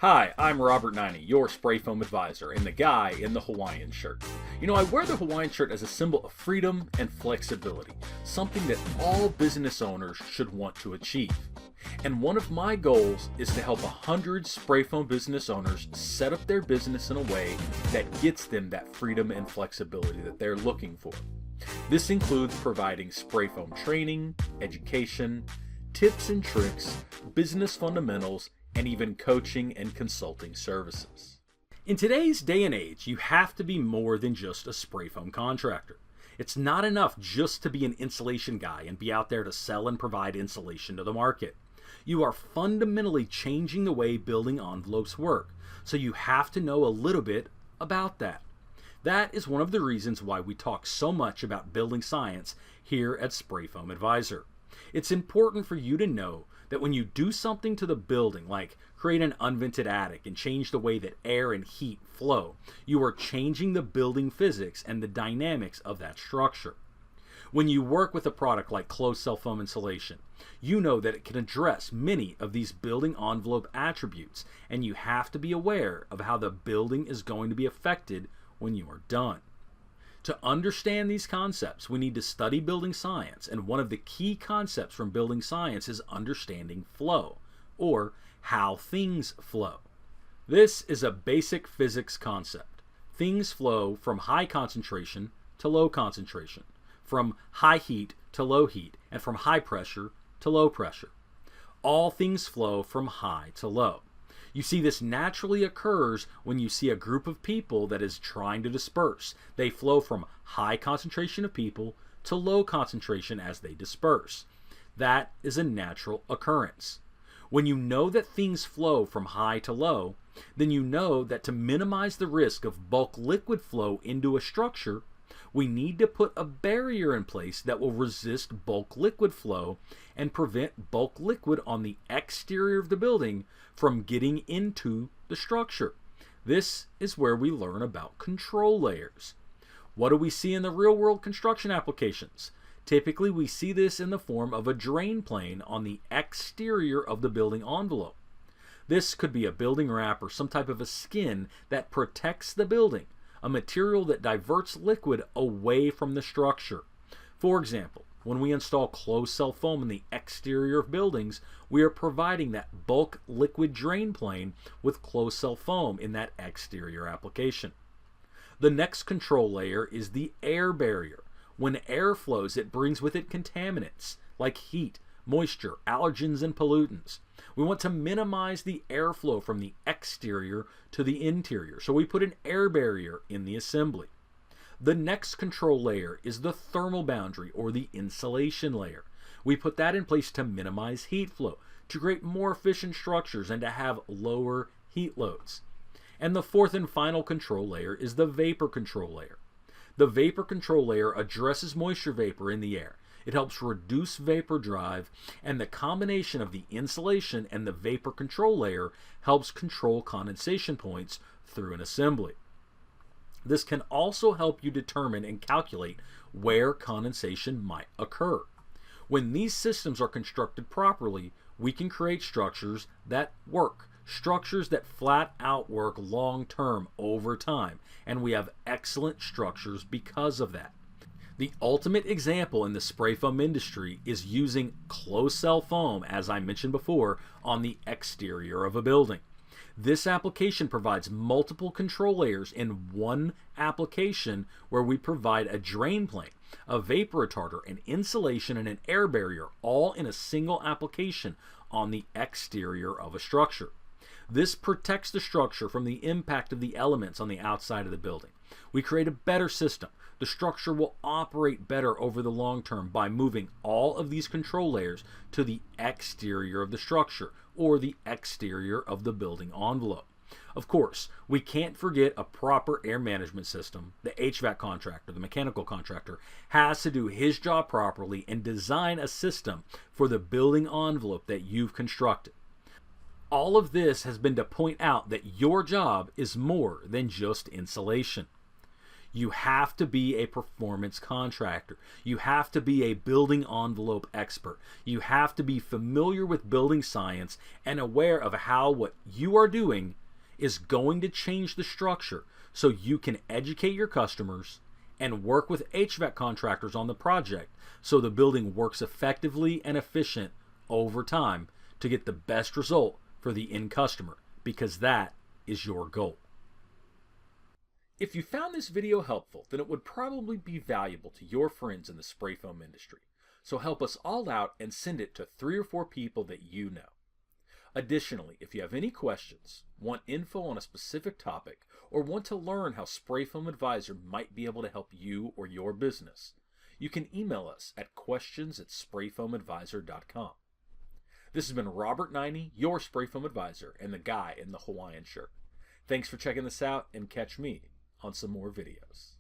Hi, I'm Robert Naini, your spray foam advisor, and the guy in the Hawaiian shirt. I wear the Hawaiian shirt as a symbol of freedom and flexibility, something that all business owners should want to achieve. And one of my goals is to help 100 spray foam business owners set up their business in a way that gets them that freedom and flexibility that they're looking for. This includes providing spray foam training, education, tips and tricks, business fundamentals, and even coaching and consulting services. In today's day and age, you have to be more than just a spray foam contractor. It's not enough just to be an insulation guy and be out there to sell and provide insulation to the market. You are fundamentally changing the way building envelopes work, so you have to know a little bit about that. That is one of the reasons why we talk so much about building science here at Spray Foam Advisor. It's important for you to know that when you do something to the building, like create an unvented attic and change the way that air and heat flow, you are changing the building physics and the dynamics of that structure. When you work with a product like closed cell foam insulation, you know that it can address many of these building envelope attributes, and you have to be aware of how the building is going to be affected when you are done. To understand these concepts, we need to study building science, and one of the key concepts from building science is understanding flow, or how things flow. This is a basic physics concept. Things flow from high concentration to low concentration, from high heat to low heat, and from high pressure to low pressure. All things flow from high to low. You see, this naturally occurs when you see a group of people that is trying to disperse. They flow from high concentration of people to low concentration as they disperse. That is a natural occurrence. When you know that things flow from high to low, then you know that to minimize the risk of bulk liquid flow into a structure, we need to put a barrier in place that will resist bulk liquid flow and prevent bulk liquid on the exterior of the building from getting into the structure. This is where we learn about control layers. What do we see in the real-world construction applications? Typically, we see this in the form of a drain plane on the exterior of the building envelope. This could be a building wrap or some type of a skin that protects the building, a material that diverts liquid away from the structure. For example, when we install closed cell foam in the exterior of buildings, we are providing that bulk liquid drain plane with closed cell foam in that exterior application. The next control layer is the air barrier. When air flows, it brings with it contaminants like heat, moisture, allergens, and pollutants. We want to minimize the airflow from the exterior to the interior, so we put an air barrier in the assembly. The next control layer is the thermal boundary, or the insulation layer. We put that in place to minimize heat flow, to create more efficient structures, and to have lower heat loads. And the fourth and final control layer is the vapor control layer. The vapor control layer addresses moisture vapor in the air. It helps reduce vapor drive, and the combination of the insulation and the vapor control layer helps control condensation points through an assembly. This can also help you determine and calculate where condensation might occur. When these systems are constructed properly, we can create structures that work, structures that flat out work long term over time, and we have excellent structures because of that. The ultimate example in the spray foam industry is using closed cell foam, as I mentioned before, on the exterior of a building. This application provides multiple control layers in one application, where we provide a drain plane, a vapor retarder, an insulation, and an air barrier, all in a single application on the exterior of a structure. This protects the structure from the impact of the elements on the outside of the building. We create a better system. The structure will operate better over the long term by moving all of these control layers to the exterior of the structure, or the exterior of the building envelope. Of course, we can't forget a proper air management system. The HVAC contractor, the mechanical contractor, has to do his job properly and design a system for the building envelope that you've constructed. All of this has been to point out that your job is more than just insulation. You have to be a performance contractor. You have to be a building envelope expert. You have to be familiar with building science and aware of how what you are doing is going to change the structure so you can educate your customers and work with HVAC contractors on the project so the building works effectively and efficient over time to get the best result for the end customer, because that is your goal. If you found this video helpful, then it would probably be valuable to your friends in the spray foam industry. So help us all out and send it to 3 or 4 people that you know. Additionally, if you have any questions, want info on a specific topic, or want to learn how Spray Foam Advisor might be able to help you or your business, you can email us at questions@sprayfoamadvisor.com. This has been Robert Naini, your Spray Foam Advisor, and the guy in the Hawaiian shirt. Thanks for checking this out, and catch me on some more videos.